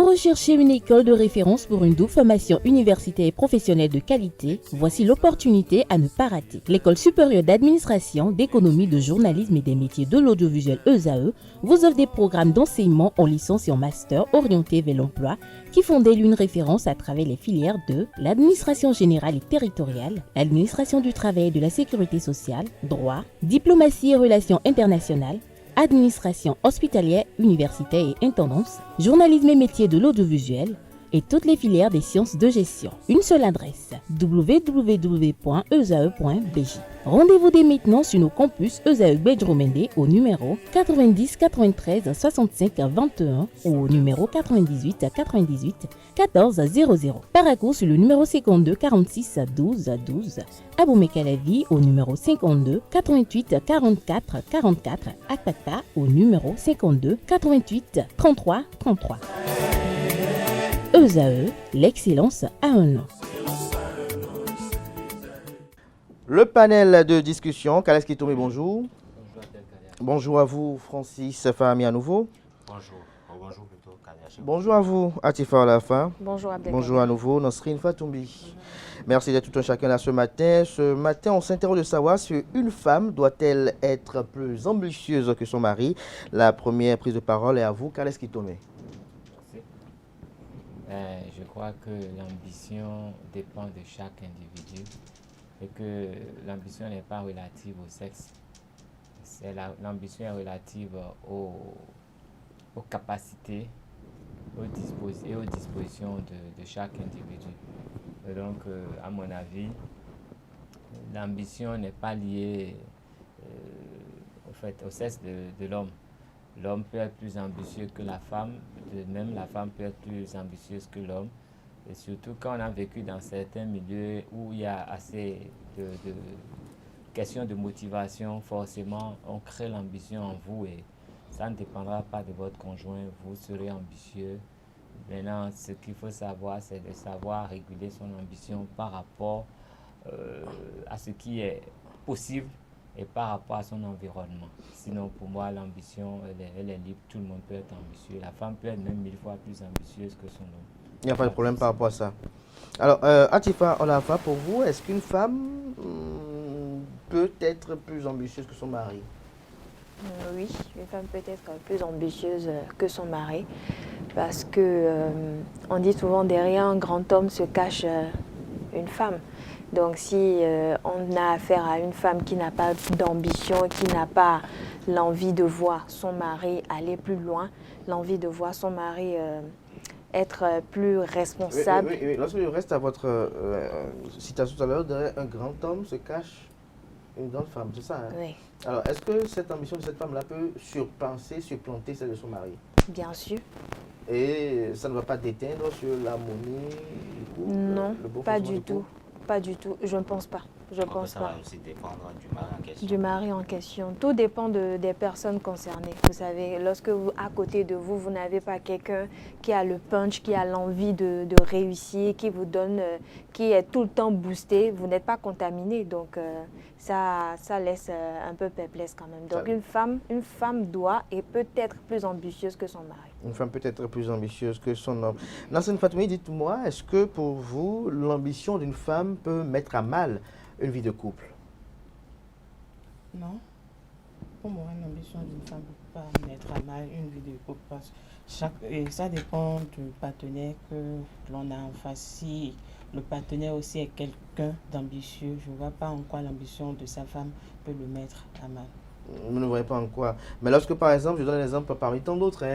Vous recherchez une école de référence pour une double formation universitaire et professionnelle de qualité? Voici l'opportunité à ne pas rater. L'École supérieure d'administration, d'économie, de journalisme et des métiers de l'audiovisuel ESAE vous offre des programmes d'enseignement en licence et en master orientés vers l'emploi qui font d'elle une référence à travers les filières de l'administration générale et territoriale, l'administration du travail et de la sécurité sociale, droit, diplomatie et relations internationales, administration hospitalière, universitaire et intendance, journalisme et métiers de l'audiovisuel et toutes les filières des sciences de gestion. Une seule adresse, www.esae.bj. Rendez-vous dès maintenant sur nos campus ESAE Bedjromende au numéro 90 93 65 21 ou au numéro 98 98 14 00. Paracourt sur le numéro 52 46 12 12. Aboumé-Calavi au numéro 52 88 44 44. Akpaka au numéro 52 88 33 33. ESAE, l'excellence a un nom. Le panel de discussion, Kales Kitoumé, bonjour. Bonjour à vous, Francis Fahmi à nouveau. Bonjour. Bonjour plutôt, Kaliachi. Bonjour à vous, Atifa Olafa. Bonjour Abdelkader. Bonjour à nouveau, Nasrine Fatoumbi. Merci d'être tout un chacun là ce matin. Ce matin, on s'interroge de savoir si une femme doit-elle être plus ambitieuse que son mari. La première prise de parole est à vous, Kales Kitoumé. Je crois que l'ambition dépend de chaque individu et que l'ambition n'est pas relative au sexe. L'ambition est relative aux capacités et aux dispositions de chaque individu. Et donc, à mon avis, l'ambition n'est pas liée au sexe de l'homme. L'homme peut être plus ambitieux que la femme, de même la femme peut être plus ambitieuse que l'homme. Et surtout quand on a vécu dans certains milieux où il y a assez de questions de motivation, forcément on crée l'ambition en vous et ça ne dépendra pas de votre conjoint, vous serez ambitieux. Maintenant, ce qu'il faut savoir, c'est de savoir réguler son ambition par rapport à ce qui est possible et par rapport à son environnement. Sinon, pour moi, l'ambition, elle est libre. Tout le monde peut être ambitieux. La femme peut être même 1000 fois plus ambitieuse que son homme. Il n'y a pas de problème par rapport à ça. Alors, Atifa Olafa, pour vous, est-ce qu'une femme peut être plus ambitieuse que son mari? Oui, une femme peut être plus ambitieuse que son mari parce que on dit souvent derrière un grand homme se cache une femme. Donc si on a affaire à une femme qui n'a pas d'ambition, qui n'a pas l'envie de voir son mari aller plus loin, l'envie de voir son mari être plus responsable. Oui. Lorsque je reste à votre citation tout à l'heure, derrière un grand homme se cache une grande femme, c'est ça, hein? Oui. Alors, est-ce que cette ambition de cette femme-là peut supplanter celle de son mari? Bien sûr. Et ça ne va pas déteindre sur l'harmonie du couple? Non, le bon pas fonctionnement du tout. Pas du tout, je ne pense pas. Je pense ça pas. va aussi dépendre du mari en question. Du mari en question. Tout dépend des personnes concernées. Vous savez, lorsque vous, à côté de vous, vous n'avez pas quelqu'un qui a le punch, qui a l'envie de réussir, qui vous donne, qui est tout le temps boosté, vous n'êtes pas contaminé. Donc, ça laisse un peu perplexe quand même. Donc, une femme doit et peut être plus ambitieuse que son mari. Une femme peut être plus ambitieuse que son homme. Nassine Fatoumi, dites-moi, est-ce que pour vous, l'ambition d'une femme peut mettre à mal une vie de couple? Non. Pour moi, l'ambition d'une femme ne peut pas mettre à mal une vie de couple. Et ça dépend du partenaire que l'on a en face. Si le partenaire aussi est quelqu'un d'ambitieux, je ne vois pas en quoi l'ambition de sa femme peut le mettre à mal. Vous ne voyez pas en quoi. Mais lorsque, par exemple, je donne un exemple parmi tant d'autres,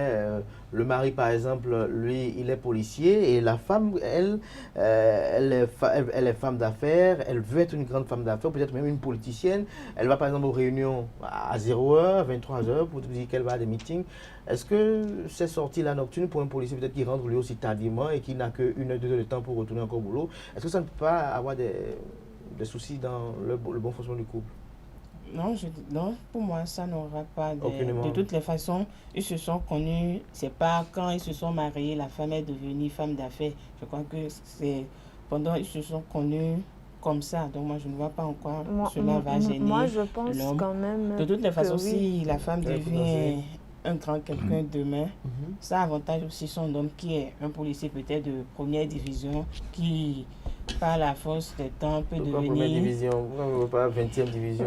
le mari, par exemple, lui, il est policier et la femme, elle est femme d'affaires, elle veut être une grande femme d'affaires, peut-être même une politicienne. Elle va, par exemple, aux réunions à 0h, 23h, pour dire qu'elle va à des meetings. Est-ce que ces sorties-là nocturnes pour un policier, peut-être qu'il rentre lui aussi tardivement et qu'il n'a qu'une heure, 2 heures de temps pour retourner encore au boulot, est-ce que ça ne peut pas avoir des soucis dans le bon fonctionnement du couple? Non, pour moi, ça n'aura pas Aucunement. De toutes les façons, ils se sont connus. C'est pas quand ils se sont mariés, la femme est devenue femme d'affaires. Je crois que c'est pendant ils se sont connus comme ça. Donc moi, je ne vois pas en quoi cela va gêner Moi, je pense l'homme. quand même. De toutes les façons, oui. si la femme devient un grand quelqu'un demain, ça avantage aussi son homme qui est un policier peut-être de première division, qui par la force des temps peut Pourquoi première devenir, division? Pourquoi pas 20e division?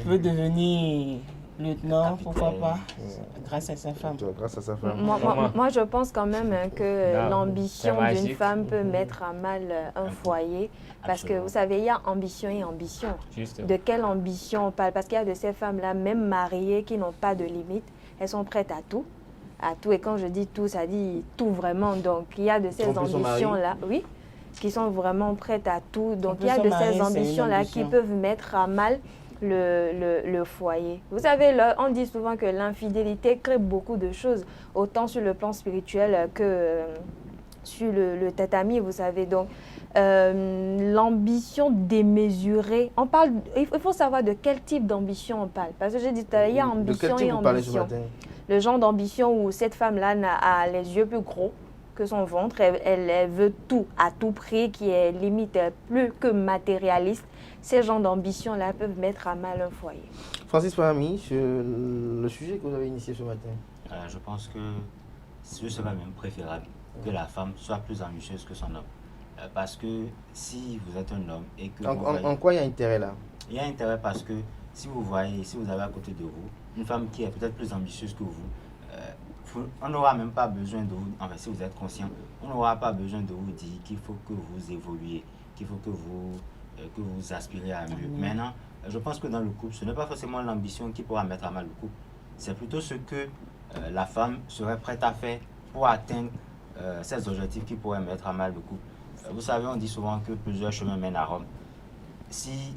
peut devenir lieutenant, pourquoi pas, grâce à sa femme. Grâce à sa femme. Moi, je pense quand même que Non, l'ambition c'est d'une magique. femme peut mettre à mal un foyer. Parce que vous savez, il y a ambition et ambition. Juste. De quelle ambition on parle? Parce qu'il y a de ces femmes-là, même mariées, qui n'ont pas de limite. Elles sont prêtes à tout. À tout. Et quand je dis tout, ça dit tout vraiment. Donc, il y a de ces En plus, son mari. ambitions-là, oui, qui sont vraiment prêtes à tout. Donc, plus, il y a son de mari, ces c'est une ambitions-là qui ambition. peuvent mettre à mal le foyer. Vous savez, on dit souvent que l'infidélité crée beaucoup de choses, autant sur le plan spirituel que sur le tatami, vous savez. Donc, l'ambition démesurée, il faut savoir de quel type d'ambition on parle. Parce que j'ai dit tout à l'heure, il y a De quel ambition type et vous parlez ce ambition. matin? Le genre d'ambition où cette femme-là a les yeux plus gros que son ventre, elle veut tout, à tout prix, qui est limite plus que matérialiste. Ces genres d'ambition-là peuvent mettre à mal un foyer. Francis Fahmy, sur le sujet que vous avez initié ce matin. Je pense que ce serait même préférable que la femme soit plus ambitieuse que son homme. Parce que si vous êtes un homme et que vous voyez- En quoi il y a intérêt là? il y a intérêt parce que si vous avez à côté de vous une femme qui est peut-être plus ambitieuse que on n'aura même pas besoin de vous, enfin si vous êtes conscient, on n'aura pas besoin de vous dire qu'il faut que vous évoluiez, qu'il faut que vous aspirez à mieux. Maintenant, je pense que dans le couple, ce n'est pas forcément l'ambition qui pourra mettre à mal le couple, c'est plutôt ce que la femme serait prête à faire pour atteindre ces objectifs qui pourraient mettre à mal le couple. Vous savez, on dit souvent que plusieurs chemins mènent à Rome. Si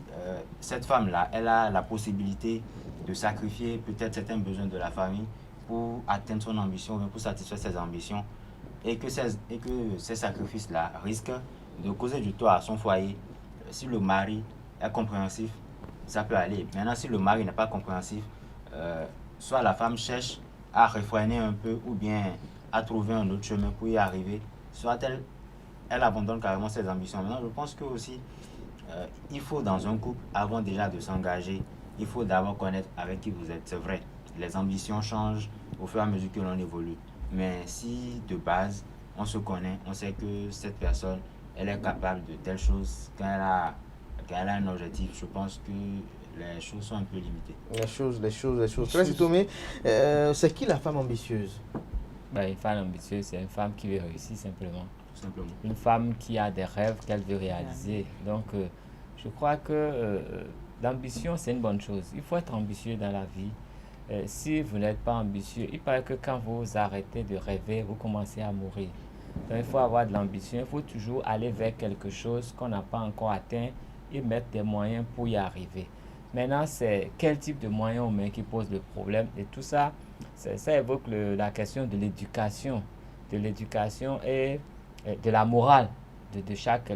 cette femme-là, elle a la possibilité de sacrifier peut-être certains besoins de la famille pour atteindre son ambition, pour satisfaire ses ambitions, et que ces sacrifices-là risquent de causer du tort à son foyer, si le mari est compréhensif, ça peut aller. Maintenant, si le mari n'est pas compréhensif, soit la femme cherche à réfréner un peu ou bien à trouver un autre chemin pour y arriver, soit elle abandonne carrément ses ambitions. Maintenant, je pense que aussi, il faut dans un couple, avant déjà de s'engager, il faut d'abord connaître avec qui vous êtes. C'est vrai, les ambitions changent au fur et à mesure que l'on évolue. Mais si de base, on se connaît, on sait que cette personne, elle est capable de telles choses, quand elle a un objectif, je pense que les choses sont un peu limitées. Les choses. Très Tomé, c'est qui la femme ambitieuse? Une femme ambitieuse, c'est une femme qui veut réussir simplement. Tout simplement. Une femme qui a des rêves qu'elle veut réaliser. Donc, je crois que l'ambition, c'est une bonne chose. Il faut être ambitieux dans la vie. Si vous n'êtes pas ambitieux, il paraît que quand vous arrêtez de rêver, vous commencez à mourir. Donc, il faut avoir de l'ambition. Il faut toujours aller vers quelque chose qu'on n'a pas encore atteint et mettre des moyens pour y arriver. Maintenant, c'est quel type de moyens on met qui pose le problème. Et tout ça, ça évoque la question de l'éducation. De l'éducation et de la morale de chaque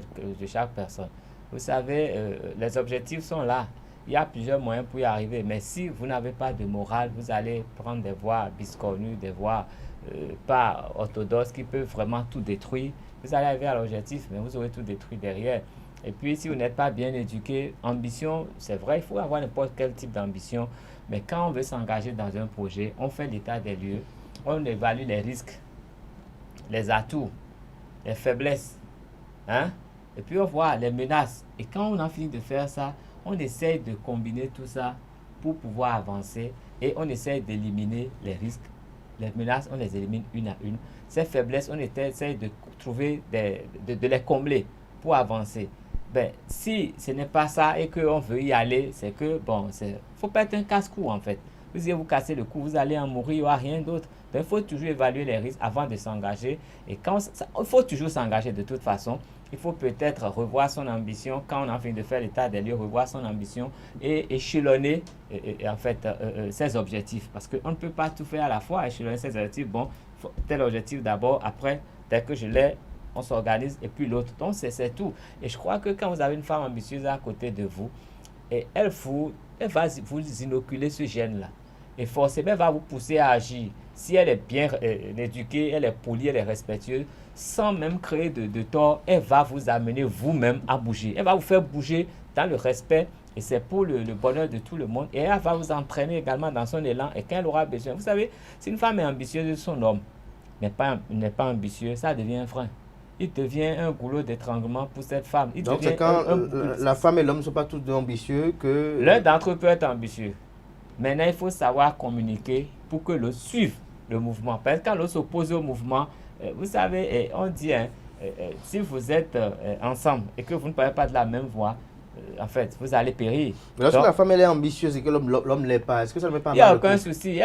personne. Vous savez, les objectifs sont là. Il y a plusieurs moyens pour y arriver. Mais si vous n'avez pas de morale, vous allez prendre des voies biscornues, des voies pas orthodoxes qui peuvent vraiment tout détruire. Vous allez arriver à l'objectif, mais vous aurez tout détruit derrière. Et puis, si vous n'êtes pas bien éduqué, ambition, c'est vrai, il faut avoir n'importe quel type d'ambition. Mais quand on veut s'engager dans un projet, on fait l'état des lieux, on évalue les risques, les atouts, les faiblesses, hein? Et puis on voit les menaces. Et quand on a fini de faire ça, on essaye de combiner tout ça pour pouvoir avancer et on essaye d'éliminer les risques. Les menaces, on les élimine une à une. Ces faiblesses, on essaye de trouver, de les combler pour avancer. Si ce n'est pas ça et qu'on veut y aller, c'est que, faut pas être un casse-cou en fait. Vous allez vous casser le cou, vous allez en mourir, il n'y aura rien d'autre. Donc, il faut toujours évaluer les risques avant de s'engager. Et il faut toujours s'engager de toute façon. Il faut peut-être revoir son ambition quand on a fini de faire l'état des lieux, revoir son ambition et échelonner ses objectifs. Parce qu'on ne peut pas tout faire à la fois, échelonner ses objectifs. Tel objectif d'abord, après, dès que je l'ai, on s'organise et puis l'autre. Donc, c'est tout. Et je crois que quand vous avez une femme ambitieuse à côté de vous, et elle va vous inoculer ce gène-là. Et forcément, elle va vous pousser à agir. Si elle est bien éduquée, elle est polie, elle est respectueuse, sans même créer de tort, elle va vous amener vous-même à bouger. Elle va vous faire bouger dans le respect Et c'est pour le bonheur de tout le monde. Et elle va vous entraîner également dans son élan et quand elle aura besoin. Vous savez, si une femme est ambitieuse, son homme n'est pas ambitieux, ça devient un frein. Il devient un goulot d'étranglement pour cette femme. Donc c'est quand la femme et l'homme ne sont pas tous deux ambitieux que... L'un d'entre eux peut être ambitieux. Maintenant, il faut savoir communiquer pour que l'autre suive le mouvement. Parce que quand l'autre s'oppose au mouvement, vous savez, on dit, si vous êtes ensemble et que vous ne parlez pas de la même voix, en fait, vous allez périr. Mais lorsque la femme elle est ambitieuse et que l'homme ne l'est pas, est-ce que ça ne met pas mal? Il n'y a aucun souci.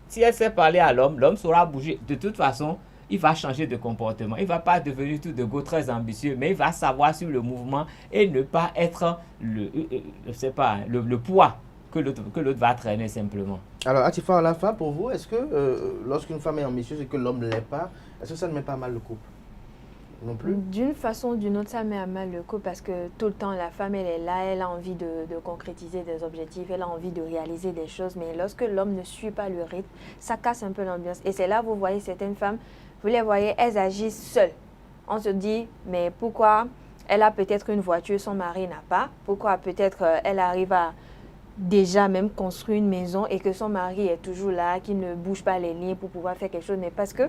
Si elle sait parler à l'homme, l'homme saura bouger. De toute façon, il va changer de comportement. Il ne va pas devenir tout de go très ambitieux, mais il va savoir suivre le mouvement et ne pas être le poids que l'autre va traîner simplement. Alors, Atifa, à la fin, pour vous, est-ce que lorsqu'une femme est ambitieuse et que l'homme ne l'est pas, est-ce que ça ne met pas mal le couple? Non plus? D'une façon ou d'une autre, ça met à mal le couple parce que tout le temps, la femme, elle est là, elle a envie de concrétiser des objectifs, elle a envie de réaliser des choses, mais lorsque l'homme ne suit pas le rythme, ça casse un peu l'ambiance. Et c'est là, vous voyez certaines femmes, vous les voyez, elles agissent seules. On se dit, mais pourquoi elle a peut-être une voiture, son mari n'a pas? Pourquoi peut-être elle arrive à déjà même construire une maison et que son mari est toujours là, qui ne bouge pas les lignes pour pouvoir faire quelque chose? Mais parce que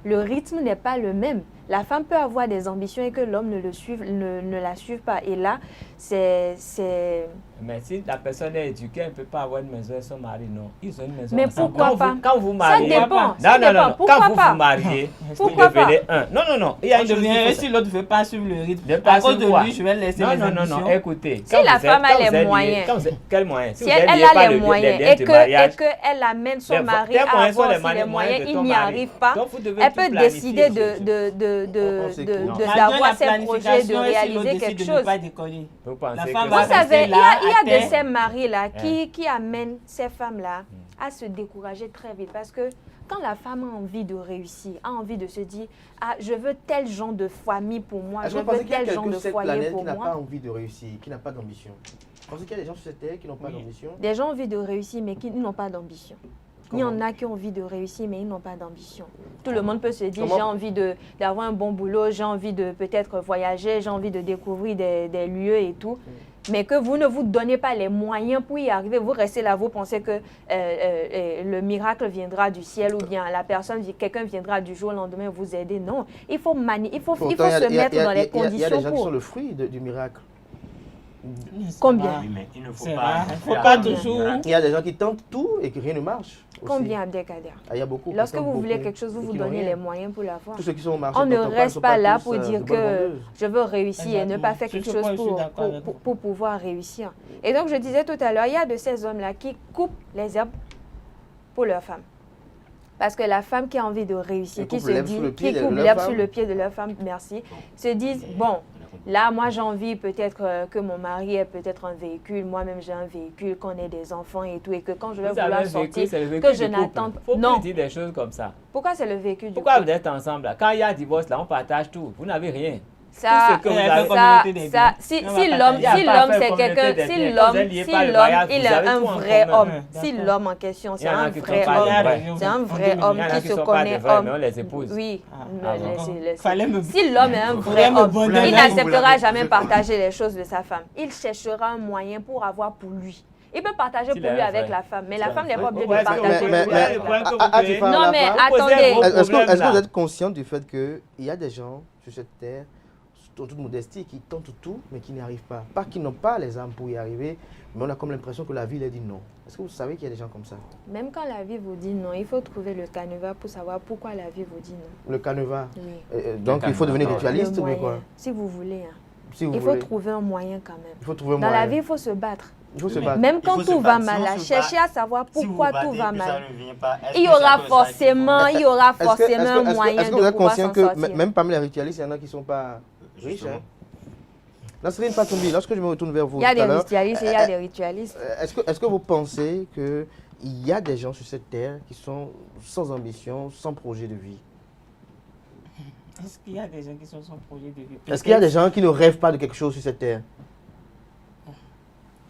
le rythme n'est pas le même. La femme peut avoir des ambitions et que l'homme ne la suive pas. Et là, c'est... Mais si la personne est éduquée, elle ne peut pas avoir une maison et son mari, non. Ils ont une maison. Mais pourquoi pas? Quand vous mariez... Ça dépend. Non, Ça non, dépend. non. Pourquoi Quand pas? vous mariez, vous Pourquoi pas? devenez un. Non, non, non. Il y a une chose qu'il faut Si l'autre ne veut pas suivre le rythme, Ne pas à cause de suivre quoi? lui, je vais laisser Non, mes non, non, ambitions. non. Écoutez. Si la femme a les moyens. Quels moyens? Si elle a les moyens et qu'elle amène son mari à avoir aussi les moyens, il n'y arrive pas, elle peut décider d'avoir ses projets, de réaliser quelque chose. Vous savez, il y a de ces maris-là qui amènent ces femmes-là à se décourager très vite parce que quand la femme a envie de réussir, a envie de se dire « Ah, je veux tel genre de famille pour moi, je veux tel genre de foyer pour qui n'a moi. pas envie de réussir, qui n'a pas d'ambition? Vous pensez qu'il y a des gens sur cette terre qui n'ont pas d'ambition? » Des gens ont envie de réussir mais qui n'ont pas d'ambition. Il y en a qui ont envie de réussir, mais ils n'ont pas d'ambition. Tout le monde peut se dire, j'ai envie d'avoir un bon boulot, j'ai envie de peut-être voyager, j'ai envie de découvrir des lieux et tout. Mais que vous ne vous donnez pas les moyens pour y arriver. Vous restez là, vous pensez que le miracle viendra du ciel ou bien quelqu'un viendra du jour au lendemain vous aider. Non, il faut se mettre dans les conditions pour... Il y a des gens qui sont le fruit du miracle. Combien? Oui, mais il ne faut pas toujours. Il y a des gens qui tentent tout et que rien ne marche. Combien, Abdelkader? Il y a beaucoup. Lorsque vous voulez quelque chose, vous vous donnez les moyens pour l'avoir. Tous ceux qui sont au marché, on ne reste pas là pour dire que je veux réussir et ne pas faire quelque chose pour pouvoir réussir. Et donc, je disais tout à l'heure, il y a de ces hommes-là qui coupent les herbes pour leur femme. Parce que la femme qui a envie de réussir, qui se dit, qui coupe l'herbe sur le pied de leur femme, merci, se disent, bon, là, moi, j'ai envie peut-être que mon mari ait peut-être un véhicule, moi-même j'ai un véhicule, qu'on ait des enfants et tout, et que quand je vais vouloir sortir, que je n'attende pas. Non. Faut pas dire des choses comme ça. Pourquoi c'est le véhicule du couple? Pourquoi vous êtes ensemble là? Quand il y a divorce là, on partage tout. Vous n'avez rien. Si l'homme c'est quelqu'un, si l'homme il est un vrai homme, si l'homme en question c'est un vrai homme, c'est un vrai homme qui se connaît homme. Oui, si l'homme est un vrai homme, il n'acceptera jamais partager les choses de sa femme. Il cherchera un moyen pour avoir pour lui. Il peut partager pour lui avec la femme, mais la femme n'est pas obligée de partager pour lui. Non mais attendez. Est-ce que vous êtes conscient du fait qu'il y a des gens sur cette terre en toute modestie, qui tentent tout, mais qui n'y arrivent pas. Pas qu'ils n'ont pas les âmes pour y arriver, mais on a comme l'impression que la vie leur dit non. Est-ce que vous savez qu'il y a des gens comme ça? Même quand la vie vous dit non, il faut trouver le canevas pour savoir pourquoi la vie vous dit non. Le canevas? Oui. Donc il faut devenir ritualiste ou quoi? Si vous voulez. Si vous il faut trouver un moyen quand même. Il faut trouver un Dans moyen. la vie, il faut se battre. Il faut se battre. Même quand tout va mal, chercher à savoir pourquoi tout va mal. Il y aura forcément un moyen de pouvoir s'en sortir. Est-ce que vous êtes conscient que même parmi les ritualistes, il y en a qui ne sont pas riches? Nasrine Fatoumbi, lorsque je me retourne vers vous, il y a des ritualistes et il y a des ritualistes. Est-ce que vous pensez qu'il y a des gens sur cette terre qui sont sans ambition, sans projet de vie? Est-ce qu'il y a des gens qui sont sans projet de vie? Est-ce qu'il y a des gens qui ne rêvent pas de quelque chose sur cette terre?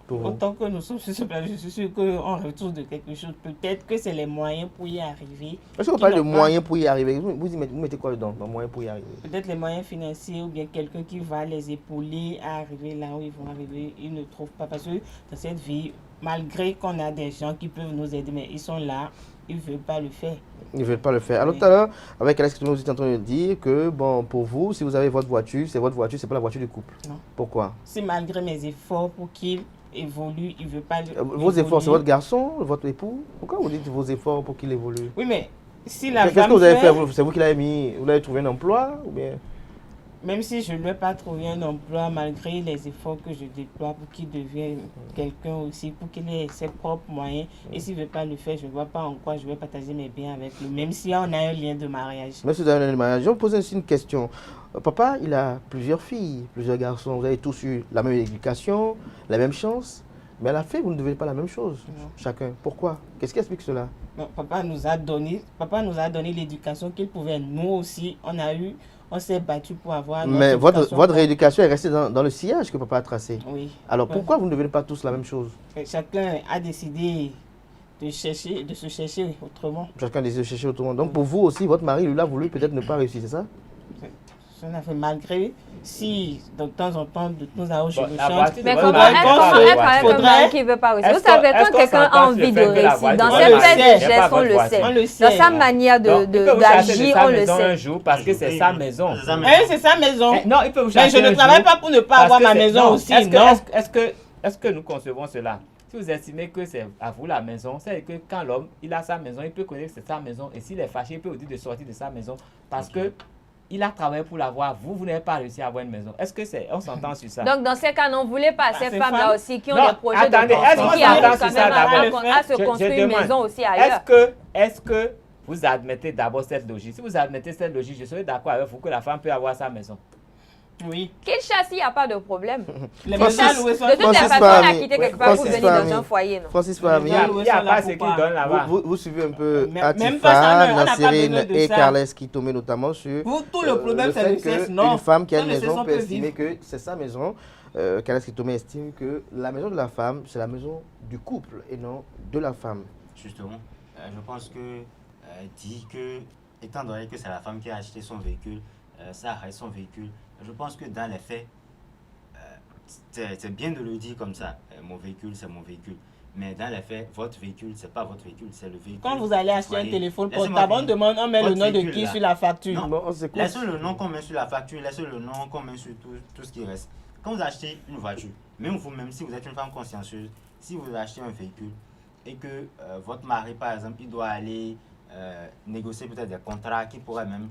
pour vous? Autant que nous sommes sur ce plan, je suis sûr qu'on retourne de quelque chose. Peut-être que c'est les moyens pour y arriver. Est-ce que vous parlez de moyens pour y arriver? Vous mettez quoi dedans, dans moyens pour y arriver? Peut-être les moyens financiers ou bien quelqu'un qui va les épauler à arriver là où ils vont arriver. Ils ne trouvent pas. Parce que dans cette vie, malgré qu'on a des gens qui peuvent nous aider, mais ils sont là, ils ne veulent pas le faire. Ils ne veulent pas le faire. Alors Oui. tout à l'heure, avec Alex, vous étiez en train de dire que, bon, pour vous, si vous avez votre voiture, c'est votre voiture, c'est pas la voiture du couple. Non. Pourquoi? Si malgré mes efforts pour qu'il évolue, il ne veut pas Vos efforts, c'est évoluer. votre garçon, votre époux? Pourquoi vous dites vos efforts pour qu'il évolue? Oui, mais si la Qu'est-ce que femme vous avez fait? fait, C'est vous qui l'avez mis, vous l'avez trouvé un emploi ou bien? même si je ne lui ai pas trouvé un emploi, malgré les efforts que je déploie pour qu'il devienne quelqu'un aussi, pour qu'il ait ses propres moyens. Et s'il ne veut pas le faire, je ne vois pas en quoi je vais partager mes biens avec lui, même si on a un lien de mariage. Monsieur Daniel Mariage, je vais vous poser aussi une question. Papa, il a plusieurs filles, plusieurs garçons. Vous avez tous eu la même éducation, la même chance. Mais à la fin, vous ne devez pas la même chose, Non. chacun. Pourquoi? Qu'est-ce qui explique cela? Non, papa nous a donné l'éducation qu'il pouvait. Nous aussi, on s'est battu pour avoir notre Mais votre éducation. rééducation est restée dans le sillage que papa a tracé. Oui. Alors Ouais. pourquoi vous ne devenez pas tous la même chose? Et chacun a décidé de se chercher autrement. Chacun décide de chercher autrement. Donc pour vous aussi, votre mari, lui, l'a voulu peut-être ne pas réussir, c'est ça? On a fait malgré si de temps en temps de nous à autre Bon, je la chante. voiture de Mais votre comment mari, être pas comme- la être être voiture. avec un mari qui ne veut pas réussir? Vous savez, est-ce quand qu'on quelqu'un s'entend a sur envie le de fait que la réussir, voiture, dans on cette le fête sait, de c'est geste, pas on votre le voiture. sait. On le Dans sait. sa manière Donc, il peut vous d'agir, chasser de sa on le maison un sait. jour parce que c'est sa maison. C'est sa maison. Eh, non, il peut vous Mais chasser je ne un travaille jour pas pour ne pas parce avoir que ma c'est- maison non, aussi. Est-ce que, Non. est-ce que nous concevons cela? Si vous estimez que c'est à vous la maison, c'est que quand l'homme il a sa maison, il peut connaître que c'est sa maison. Et s'il est fâché, il peut vous dire de sortir de sa maison parce que il a travaillé pour l'avoir. Vous n'avez pas réussi à avoir une maison. Est-ce que c'est. On s'entend sur ça? Donc, dans ces cas, on ne voulait pas ces ces femmes-là femmes- aussi qui ont Non, des projets attendez, de est-ce construire, qu'on qui arrivent s'entend quand sur ça même d'abord? à se construire une demande, maison aussi ailleurs. Est-ce que vous admettez d'abord cette logique? Si vous admettez cette logique, je serais d'accord avec vous que la femme peut avoir sa maison. Oui. Qu'il chasse, il n'y a pas de problème. Les Francis- maisons louées sont De toutes les Francis façons, on a Fahmy. quitté quelque part pour Francis venir Fahmy. dans un foyer, non? Francis Fahmy, Les Il n'y a sont là pas ce pour qu'il quoi? donne là-bas. vous suivez un peu Même pas ça, Atifa, on n'a pas Nasserine besoin de et ça. Carles qui tombaient notamment sur Vous, tout le problème, c'est le sexe, non. Une femme qui a Sans une le sexe, maison on peut peut estimer vivre. que c'est sa maison. Carles qui tombaient estime que la maison de la femme, c'est la maison du couple et non de la femme. Justement, je pense que dit que, étant donné que c'est la femme qui a acheté son véhicule, ça reste son véhicule. Je pense que dans les faits, c'est bien de le dire comme ça. Mon véhicule, c'est mon véhicule. Mais dans les faits, votre véhicule, c'est pas votre véhicule, c'est le véhicule. Quand vous allez acheter un Voyez. téléphone Laissez-moi portable, on finir. demande, on met le Votre nom de véhicule, qui là. sur la facture. Non. Bon, c'est quoi? Laissez le nom qu'on met sur la facture, laissez le nom qu'on met sur tout ce qui reste. Quand vous achetez une voiture, même vous-même, si vous êtes une femme consciencieuse, si vous achetez un véhicule et que votre mari, par exemple, il doit aller négocier peut-être des contrats qui pourraient même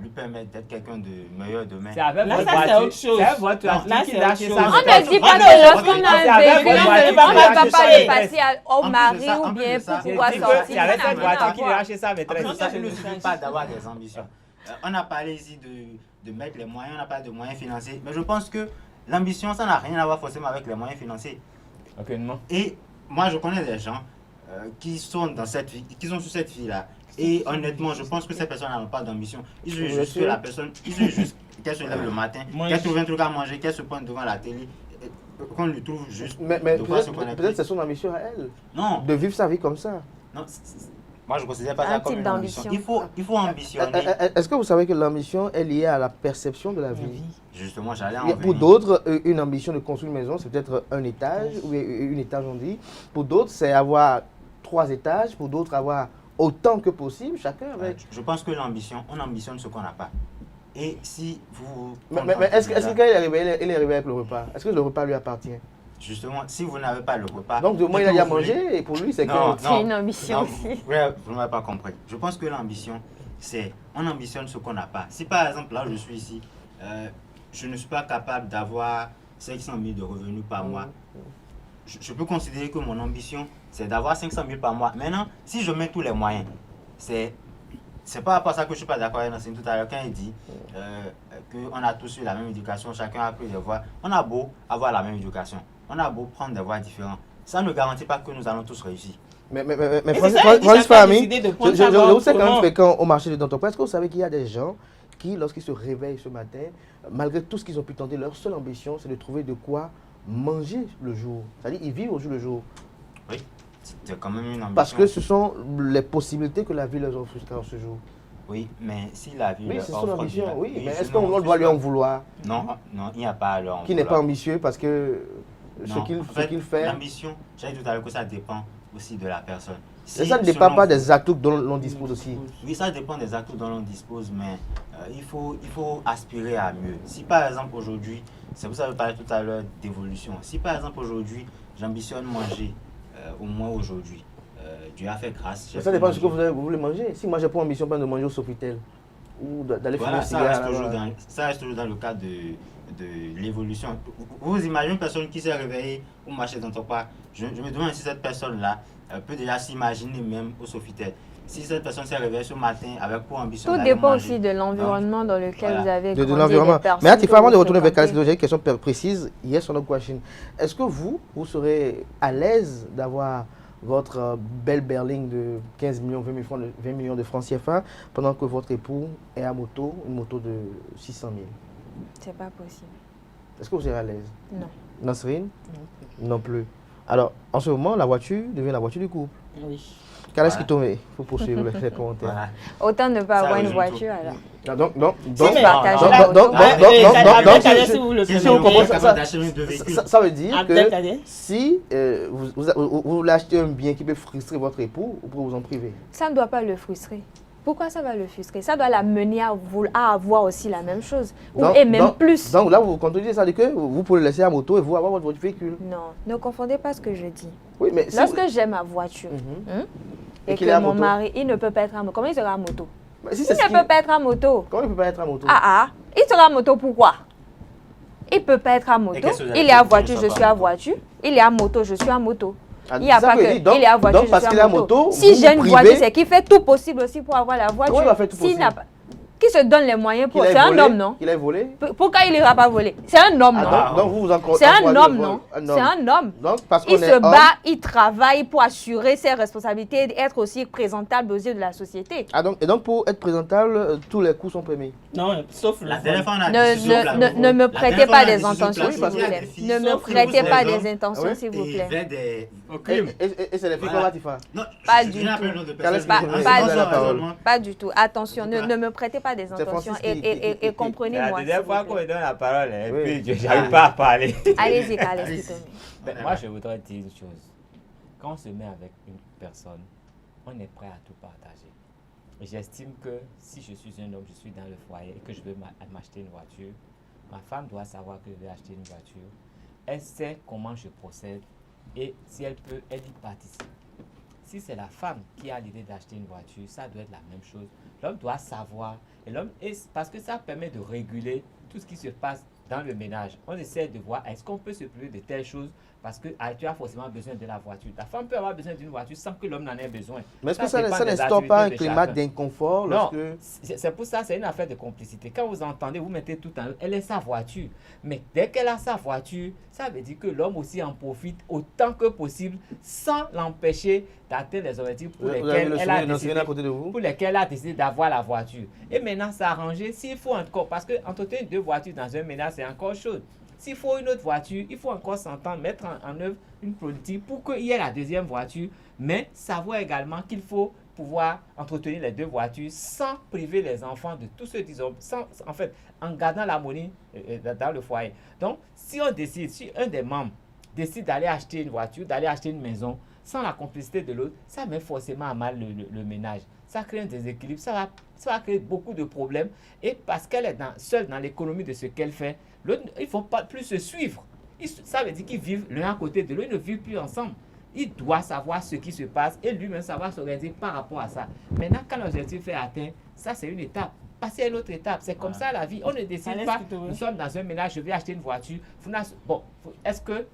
lui permettre d'être quelqu'un de meilleur demain. C'est avec Là, votre ça, c'est voiture. autre chose. C'est avec votre Là, voiture c'est qu'il a autre acheté chose. sa On maison. ne dit pas On que ne- lorsqu'on a c'est un avec véhicule, votre on voiture ne va qu'il a acheté pas sa le maison. passer au En plus de mari ça, ou en plus bien de ça, pour J'ai pouvoir dit que sortir. c'est avec Ça n'a cette rien à voiture qu'il a voir. acheté sa maîtresse. Après ça, c'est il ne le suffit sens. pas d'avoir des ambitions. On a parlé ici de mettre les moyens, on a parlé de moyens financiers, mais je pense que l'ambition, ça n'a rien à voir forcément avec les moyens financiers. Ok, non. Et moi, je connais des gens qui sont dans cette vie, qui sont sur cette vie-là. Et honnêtement, je pense que ces personnes n'ont pas d'ambition. Ils veulent juste que la personne, ils veulent juste qu'elle se lève le matin, qu'elle trouve un truc à manger, qu'elle se pointe devant la télé, qu'on lui trouve juste Mais de quoi se connecter. peut-être c'est son ambition à elle, Non, de vivre sa vie comme ça. non, moi je ne considère pas Un ça comme type une ambition. d'ambition. Il faut ambitionner. Est-ce que vous savez que l'ambition est liée à la perception de la vie? Justement, j'allais en Pour venir. d'autres, une ambition de construire une maison, c'est peut-être un étage, ou une étage on dit. Pour d'autres, c'est avoir 3 étages. Pour d'autres, avoir autant que possible, chacun avec... Je pense que l'ambition, on ambitionne ce qu'on n'a pas. Et si vous... Mais est-ce que quand il est arrivé, il est arrivé avec le repas? Est-ce que le repas lui appartient? Justement, si vous n'avez pas le repas... Donc, du moins, il a déjà mangé, et pour lui, c'est que... Non, C'est une ambition non, aussi. vous n'avez pas compris. Je pense que l'ambition, c'est on ambitionne ce qu'on n'a pas. Si par exemple, là, je suis ici, je ne suis pas capable d'avoir 500 000 de revenus par mois, je peux considérer que mon ambition, c'est d'avoir 500 000 par mois. Maintenant, si je mets tous les moyens, c'est pas par ça que je ne suis pas d'accord avec Nassim tout à l'heure quand il dit qu'on a tous eu la même éducation, chacun a pris des voies. On a beau avoir la même éducation, on a beau prendre des voies différentes. Ça ne garantit pas que nous allons tous réussir. Mais c'est Francis ça, il dit Francis chacun a Fahmy, décidé de prendre je sa voie vous sais quand même autrement. fréquent au marché de l'entreprise. Est-ce que vous savez qu'il y a des gens qui, lorsqu'ils se réveillent ce matin, malgré tout ce qu'ils ont pu tenter, leur seule ambition, c'est de trouver de quoi manger le jour. C'est-à-dire, ils vivent au jour le jour. Oui, c'est quand même une ambition. Parce que ce sont les possibilités que la vie leur offre jusqu'à ce jour. Oui, mais si la vie Oui, leur c'est son offre ambition, déjà- oui. Mais est-ce justement, qu'on doit lui en vouloir? Non, non, il n'y a pas à leur en Qui n'est pas vouloir. ambitieux parce que ce Non, qu'il en fait, fait. L'ambition, j'ai dit tout à l'heure que ça dépend aussi de la personne. Et Si, ça ne dépend selon pas vous- des atouts dont l'on dispose aussi. Oui, ça dépend des atouts dont l'on dispose, mais il faut aspirer à mieux. Si par exemple aujourd'hui, c'est pour ça que je parlais tout à l'heure d'évolution, si par exemple aujourd'hui, j'ambitionne manger, au moins aujourd'hui, Dieu a fait grâce. j'ai Mais ça pu dépend de ce que manger. vous voulez manger. Si moi j'ai pas ambition de manger au Sofitel ou d'aller fumer Voilà, un ça cigare. reste, là-bas. ça reste toujours dans le cadre de l'évolution. Vous imaginez une personne qui s'est réveillée ou marché dans ton parc. Je me demande si cette personne-là peut déjà s'imaginer même au Sofitel. Si cette personne s'est réveillée ce matin avec pour ambition Tout d'aller dépend manger, aussi de l'environnement dans lequel Voilà. vous avez De grandi, l'environnement. des personnes Mais Atifa, que avant de vous retourner vers fréquentez. Khalid, j'ai une question précise. Yes or no question. Est-ce que vous serez à l'aise d'avoir votre belle berline de 15 millions, 20 millions de francs CFA pendant que votre époux est à moto, une moto de 600 000? C'est pas possible. Est-ce que vous serez à l'aise? Non. Nasrine? Non. Non plus. Alors, en ce moment, la voiture devient la voiture du couple. Oui. Qu'est-ce Ouais. qui tombe? Il faut poursuivre les commentaires. Voilà. Autant ne pas Ça avoir une résume voiture alors. Ah, donc, Si partagez non, la donc, moto. Si vous le si permettez. on comprend ça, d'acheter deux véhicules. ça veut dire Abdelkader. que si vous voulez acheter un bien qui peut frustrer votre époux, vous pouvez vous en priver. Ça ne doit pas le frustrer. Pourquoi ça va le frustrer? Ça doit l'amener à avoir aussi la même chose. Et même plus. Donc là, vous contredisez ça, dit que vous pouvez le laisser à moto et vous avoir votre véhicule. Non, ne confondez pas ce que je dis. Oui, mais si Lorsque j'ai ma voiture Mhm. et qu'il est que à mon moto. mari, il ne peut pas être à moto. Comment il sera à moto? Mais si Il c'est ce ne qui- peut pas être à moto. Comment il peut pas être à moto? Il sera à moto pourquoi? Il ne peut pas être à moto. qu'est-ce que vous avez Il est à fait voiture, pour je ça suis pas à à moto? voiture. Il est à moto, je suis à moto. Ah, Il n'y a ça pas veut que. dire, donc- Il est à voiture, donc parce je suis qu'il est à à moto, si vous j'ai vous une voiture, privez- c'est qu'il fait tout possible aussi pour avoir la voiture. Comment il va faire tout S'il n'a possible? pas- Qui se donne les moyens pour. Qu'il ait C'est un volé, homme, non? qu'il ait volé. Pourquoi il n'ira pas voler? C'est un homme, non? Ah, donc vous vous encouragez. C'est un homme, le vol. non? Un C'est homme. un homme. Donc parce qu'on Il est se homme, bat, il travaille pour assurer ses responsabilités et être aussi présentable aux yeux de la société. et donc pour être présentable, tous les coups sont permis. Non, sauf le La vol. dernière fois, on a Ne, discuté sur ne, plateau. ne, ne me La prêtez dernière fois, pas on a des discuté sur intentions, plateau, s'il vous il y a plaît. des filles, Ne me sauf que prêtez vous, pas les des hommes, intentions, Ah ouais? s'il vous et plaît. vers des au Et, crime. c'est les filles Voilà. comme Atifa. Non, Pas je du viens tout. appeler le nom de Pas- personne. pas Non, du non, tout. non, non. Pas du tout. Attention, Voilà. ne me prêtez pas des C'est intentions Francis et qui- comprenez-moi. La dernière s'il fois vous qu'on plaît. me donne la parole, et Oui. puis je n'arrive pas à parler. Allez-y, Khaled Allez-y. Kitomi. Ben, moi, je voudrais dire une chose. Quand on se met avec une personne, on est prêt à tout partager. Et j'estime que si je suis un homme, je suis dans le foyer et que je veux m'acheter une voiture, ma femme doit savoir que je vais acheter une voiture. Elle sait comment je procède et si elle peut, elle y participe. Si c'est la femme qui a l'idée d'acheter une voiture, ça doit être la même chose. L'homme doit savoir, parce que ça permet de réguler tout ce qui se passe dans le ménage. On essaie de voir, est-ce qu'on peut se priver de telles choses parce que tu as forcément besoin de la voiture. La femme peut avoir besoin d'une voiture sans que l'homme n'en ait besoin. Mais est-ce que ça dépend des n'instaure pas un activités de climat chacun. d'inconfort Non, lorsque... c'est pour ça, c'est une affaire de complicité. Quand vous entendez, vous mettez tout en elle est sa voiture. Mais dès qu'elle a sa voiture, ça veut dire que l'homme aussi en profite autant que possible sans l'empêcher d'atteindre les objectifs pour Vous avez lesquels le elle sourire a de Nasrine décidé. à côté de vous? Pour lesquels elle a décidé d'avoir la voiture. Et maintenant, s'arranger, s'il faut encore, parce que entretenir deux voitures dans un ménage, c'est encore chose. S'il faut une autre voiture, il faut encore s'entendre, mettre en œuvre une politique pour qu'il y ait la deuxième voiture, mais savoir également qu'il faut pouvoir entretenir les deux voitures sans priver les enfants de tout ce qu'ils ont, en fait, en gardant l'harmonie dans le foyer. Donc, si on décide, si un des membres décide d'aller acheter une voiture, d'aller acheter une maison, sans la complicité de l'autre, ça met forcément à mal le ménage. Ça crée un déséquilibre, ça va créer beaucoup de problèmes. Et parce qu'elle est seule dans l'économie de ce qu'elle fait, l'autre, ils ne vont pas plus se suivre. Ça veut dire qu'ils vivent l'un à côté de l'autre, ils ne vivent plus ensemble. Il doit savoir ce qui se passe et lui-même savoir s'organiser par rapport à ça. Maintenant, quand l'objectif est atteint, ça c'est une étape. Passer à une autre étape, c'est comme ça la vie. On ne décide Allez, pas, s'il te plaît. nous sommes dans un ménage, je vais acheter une voiture. Bon, est-ce que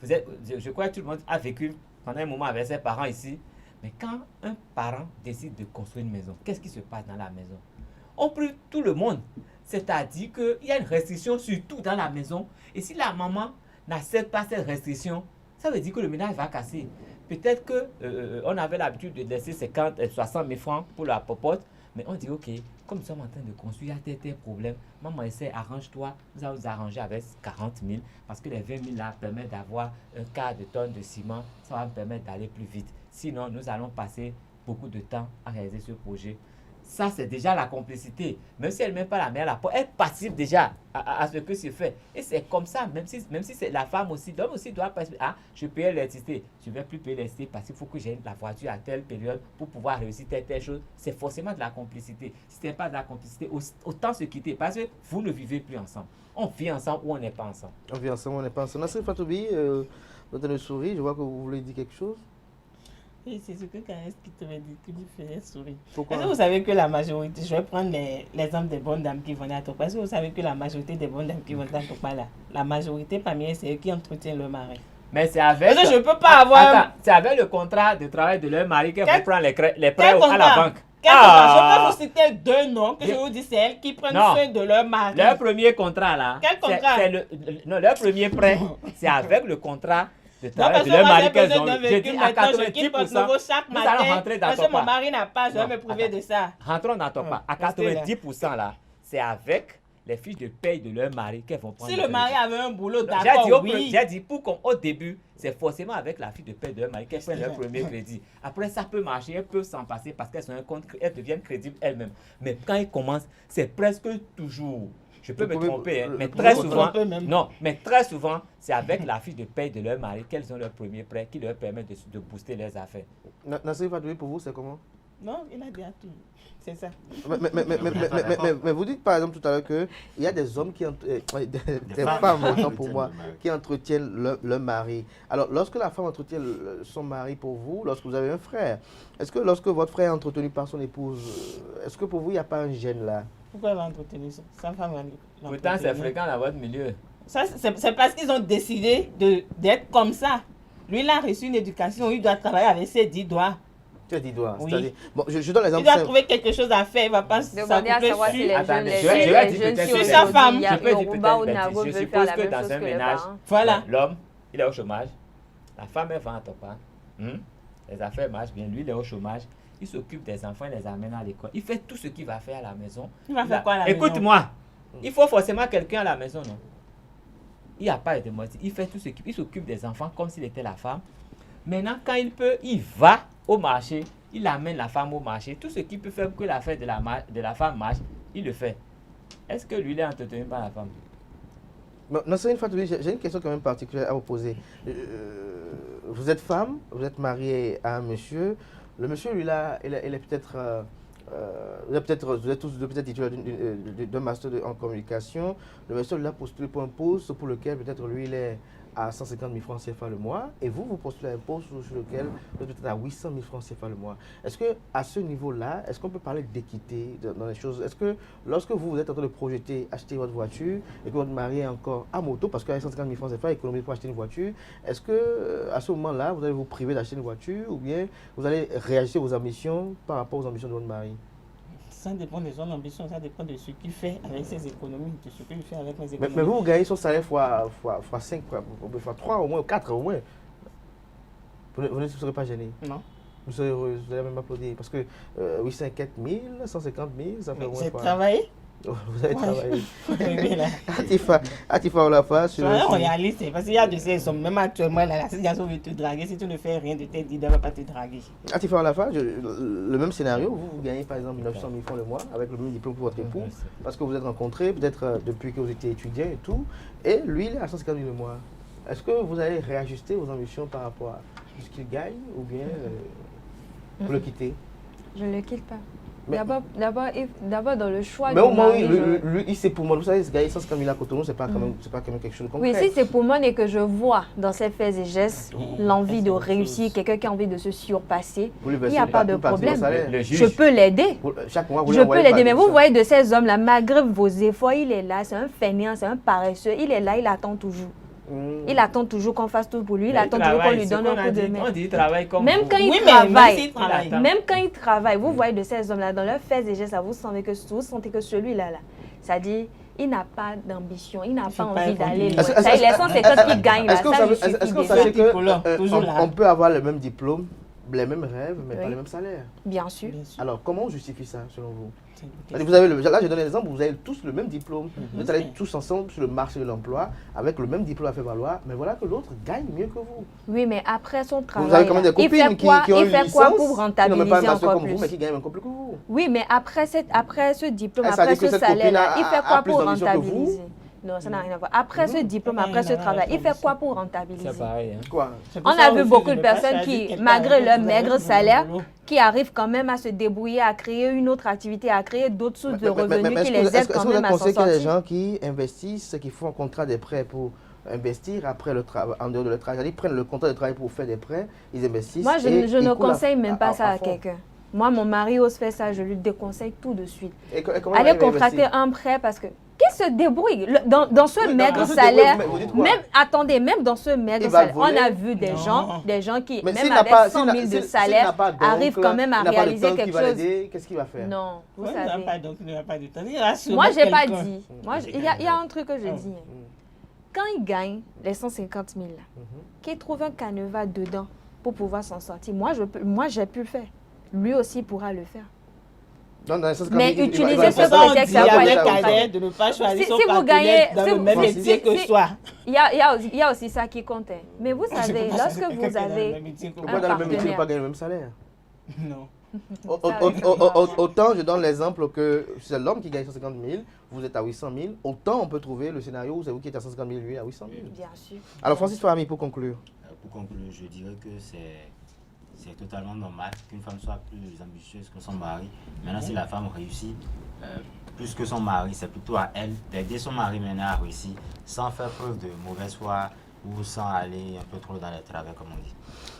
vous êtes, je crois que tout le monde a vécu pendant un moment avec ses parents ici. Mais quand un parent décide de construire une maison, qu'est-ce qui se passe dans la maison? On prive tout le monde. C'est-à-dire qu'il y a une restriction surtout dans la maison. Et si la maman n'accepte pas cette restriction, ça veut dire que le ménage va casser. Peut-être qu'on avait l'habitude de laisser 50, 60 000 francs pour la popote. Mais on dit, OK, comme nous sommes en train de construire, il y a tel problème. Maman essaie, arrange-toi, nous allons nous arranger avec 40 000 parce que les 20 000 là permettent d'avoir un quart de tonne de ciment. Ça va me permettre d'aller plus vite. Sinon, nous allons passer beaucoup de temps à réaliser ce projet. Ça, c'est déjà la complicité. Même si elle ne met pas la main à la porte, elle participe déjà à ce que se fait. Et c'est comme ça, même si c'est la femme aussi, l'homme aussi doit participer. Ah, je paye l'électricité, je ne vais plus payer l'électricité parce qu'il faut que j'ai la voiture à telle période pour pouvoir réussir telle chose. C'est forcément de la complicité. Si ce n'est pas de la complicité, autant se quitter parce que vous ne vivez plus ensemble. On vit ensemble ou on n'est pas ensemble. On vit ensemble, on n'est pas ensemble. Nassir Fatoubi, vous avez le sourire, je vois que vous voulez dire quelque chose. Oui, c'est ce que Caresse qui te dit, qui lui faisait sourire. Pourquoi? Est-ce que vous savez que la majorité, je vais prendre l'exemple des bonnes dames qui vont à Topa. Est-ce que vous savez que la majorité des bonnes dames qui vont à Topa là, la majorité parmi elles, c'est eux qui entretiennent leur mari. Mais c'est avec. Parce que je ne peux pas avoir. Attends, c'est avec le contrat de travail de leur mari qu'elles vont prendre les prêts à la banque. Je peux vous citer 2 noms que je vous dis, c'est elles qui prennent soin de leur mari. Leur premier contrat là. Quel contrat? Non, leur premier prêt, c'est avec le contrat de travail de leur mari qu'elles ont. Je dis à 90%, chaque nous allons rentrer dans parce que mon mari n'a pas, je vais me priver de ça. Rentrons dans ton pas. À 90% là, c'est avec les fiches de paye de leur mari qu'elles vont prendre. Si le mari avait un boulot, d'accord, oui. J'ai dit, pour comme au début, c'est forcément avec la fiche de paye de leur mari qu'elles prennent leur premier crédit. Après, ça peut marcher, elles peuvent s'en passer parce qu'elles ont un compte, elles deviennent crédibles elles-mêmes. Mais quand ils commencent, c'est presque toujours. Je peux me tromper, mais très souvent, non, mais très souvent, c'est avec la fiche de paye de leur mari qu'elles ont leur premier prêt qui leur permet de booster leurs affaires. Nassir Fatoubi, pour vous, c'est comment? Non, il a dit à tout. C'est ça. Mais vous dites par exemple tout à l'heure qu'il y a des hommes qui des femmes autant pour moi qui entretiennent leur mari. Alors lorsque la femme entretient son mari pour vous, lorsque vous avez un frère, est-ce que lorsque votre frère est entretenu par son épouse, est-ce que pour vous il n'y a pas un gêne là? Pourquoi elle va entretenir ça? Sa femme va pourtant c'est fréquent dans votre milieu. Ça, c'est parce qu'ils ont décidé d'être comme ça. Lui, il a reçu une éducation, il doit travailler avec ses 10 doigts. Tu as 10 doigts, oui. c'est-à-dire... Bon, je donne l'exemple. Il doit trouver quelque chose à faire, il ne va pas s'occuper sur sa femme. Je peux dire peut-être, je suppose que dans un ménage, voilà. L'homme, il est au chômage, la femme elle va à Topa, les affaires marchent bien, lui il est au chômage, il s'occupe des enfants, il les amène à l'école, il fait tout ce qu'il va faire à la maison. Il va faire quoi à la maison? Écoute-moi, il faut forcément quelqu'un à la maison, non? Il n'y a pas de moitié, il fait tout ce qu'il s'occupe des enfants comme s'il était la femme. Maintenant, quand il peut, il va au marché, il amène la femme au marché. Tout ce qu'il peut faire pour que l'affaire de la femme marche, il le fait. Est-ce que lui, il est entretenu par la femme? Nassir Fatoubi, j'ai une question quand même particulière à vous poser. Vous êtes femme, vous êtes mariée à un monsieur. Le monsieur, lui, là, il est peut-être... vous êtes tous peut-être titulaires d'un master en communication. Le monsieur, lui, a postulé pour un poste pour lequel peut-être lui, il est à 150 000 francs CFA le mois, et vous postulez un poste sur lequel vous êtes peut-être à 800 000 francs CFA le mois. Est-ce qu'à ce niveau-là, est-ce qu'on peut parler d'équité dans les choses? Est-ce que lorsque vous êtes en train de projeter acheter votre voiture et que votre mari est encore à moto, parce qu'avec 150 000 francs CFA, économiser pour acheter une voiture, est-ce que à ce moment-là, vous allez vous priver d'acheter une voiture ou bien vous allez réajuster vos ambitions par rapport aux ambitions de votre mari? Ça dépend de son ambition, ça dépend de ce qu'il fait avec ses économies, de ce qu'il fait avec les économies. Mais vous gagnez son salaire fois 5, fois 3 au moins, ou 4 au moins. Vous ne serez pas gêné? Non. Vous serez heureux, vous allez même applaudir. Parce que 804 000, 150 000, ça fait au moins. J'ai travaillé. Vous avez travaillé. Oui, là. Atifa Olafa sur le réaliste, parce qu'il y a de ces hommes, même actuellement, là, si garçon veut te draguer, si tu ne fais rien de tes dit, il ne va pas te draguer. Atifa Olafa, le même scénario, vous gagnez par exemple 900 000 francs le mois avec le même diplôme pour votre époux, parce que vous êtes rencontrés, peut-être depuis que vous étiez étudiant et tout, et lui, il est à 150 000 le mois. Est-ce que vous allez réajuster vos ambitions par rapport à ce qu'il gagne, ou bien vous le quittez? Je ne le quitte pas. D'abord, dans le choix mais du au moins, mari, lui, c'est pour moi. Vous savez, ce gars, 150 000 à Cotonou, c'est pas quand même quelque chose de concret. Oui, si c'est pour moi et que je vois dans ses faits et gestes l'envie de réussir, quelqu'un qui a envie de se surpasser, il n'y a pas de problème. Je peux l'aider. Je peux l'aider. Mais vous voyez de ces hommes-là, malgré vos efforts, il est là, c'est un fainéant, c'est un paresseux. Il est là, il attend toujours. Il attend toujours qu'on fasse tout pour lui, il attend toujours qu'on lui donne un coup de main. Même quand il travaille, vous voyez de ces hommes-là, dans leurs faits et gestes, vous sentez que celui-là, ça dit, il n'a pas d'ambition, il n'a pas envie d'aller loin. Les 150 qu'il gagne là, ça lui suffit. Est-ce que vous savez qu'on peut avoir le même diplôme les mêmes rêves, mais pas Oui. les mêmes salaires. Bien sûr. Bien sûr. Alors, comment on justifie ça, selon vous? C'est une C'est-à-dire, question. là, je donne l'exemple, vous avez tous le même diplôme. Vous êtes allés tous ensemble sur le marché de l'emploi, avec le même diplôme à faire valoir, mais voilà que l'autre gagne mieux que vous. Oui, mais après son travail, Vous avez quand même des il copines fait quoi, qui ont il une fait licence, quoi pour qui n'ont même pas rentabiliser un master encore comme vous, plus? mais qui gagnent encore plus que vous. Oui, mais après ce diplôme, Ça après dit que ce cette copine salaire-là, a- il fait a quoi plus pour d'ambition que vous? rentabiliser? Non, ça n'a rien à voir. Après ce diplôme, Ça n'a après rien ce à voir avec travail, il fait l'ambition. quoi pour rentabiliser? C'est pareil. Hein. Quoi? C'est pour On ça a vu aussi, beaucoup je de ne peux pas personnes choisir qui, quelqu'un malgré avec leur qui vous maigre avez salaire, le boulot. qui arrivent quand même à se débrouiller, à créer une autre activité, à créer d'autres sources de revenus qui les aident quand même à s'en Est-ce que vous avez conseillé qu'il y a des sortir. gens qui investissent, qui font un contrat des prêts pour investir après le travail, en dehors de leur travail, ils prennent le contrat de travail pour faire des prêts, ils investissent. Moi, je et je ils ne coulent conseille même pas ça à fond. quelqu'un. Moi, mon mari ose faire ça, je lui déconseille tout de suite. Et comment Allez il va contracter investir? un prêt parce que qui se débrouille dans ce Oui, maigre dans ce salaire, débrouille, mais vous dites quoi? même attendez, même dans ce maigre Il va salaire, on voler? a vu des Non. gens qui Mais même s'il n'a avec pas- 100 s'il n'a- 000 de s'il n'a salaire pas d'oncle, arrivent quand même à il n'a pas de réaliser temps qui quelque va chose. l'aider, qu'est-ce qu'il va faire? Non, vous Ouais, il n'a savez. pas, donc il n'a pas de temps. Il va sûrement Moi, j'ai pas quelqu'un. dit. Moi, il y a un truc que je dis. Mm. Quand il gagne les 150 000 là, qu'il trouve un canevas dedans pour pouvoir s'en sortir, moi, j'ai pu le faire. Lui aussi pourra le faire. Non, dans le sens Mais qu'il va- utilisez il va- ce C'est ça, on prétexte dit à à quoi les les cadets de ne pas choisir Si- son si vous partenaire gagnez- dans si le vous- même si- métier si- que si- soi. Il y a aussi ça qui compte. Hein. Mais vous savez, lorsque vous avez Pourquoi dans le même métier, ne pas gagner le même salaire? Non. Autant je donne l'exemple que c'est l'homme qui gagne 150 000, vous êtes à 800 000, autant on peut trouver le scénario où c'est vous qui êtes à 150 000, lui à 800 000. bien sûr. Alors Francis Farami, pour conclure. Pour conclure, je dirais que c'est totalement normal qu'une femme soit plus ambitieuse que son mari. Maintenant, si la femme réussit plus que son mari, c'est plutôt à elle d'aider son mari maintenant à réussir sans faire preuve de mauvaise foi ou sans aller un peu trop dans les travers, comme on dit.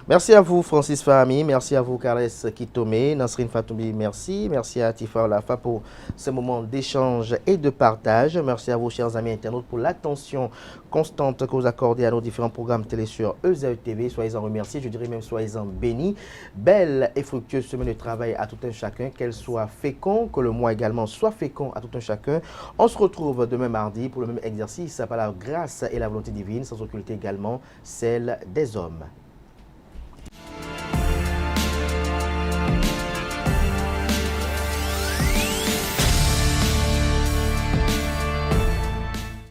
Merci à vous Francis Farami, merci à vous Carles Kitome, Nasrine Fatoumi, merci. Merci à Tifa Olafa pour ce moment d'échange et de partage. Merci à vous chers amis internautes pour l'attention constante que vous accordez à nos différents programmes télé sur EZE TV. Soyez-en remerciés, je dirais même soyez-en bénis. Belle et fructueuse semaine de travail à tout un chacun, qu'elle soit fécond, que le mois également soit fécond à tout un chacun. On se retrouve demain mardi pour le même exercice par la grâce et la volonté divine, sans occulter également celle des hommes.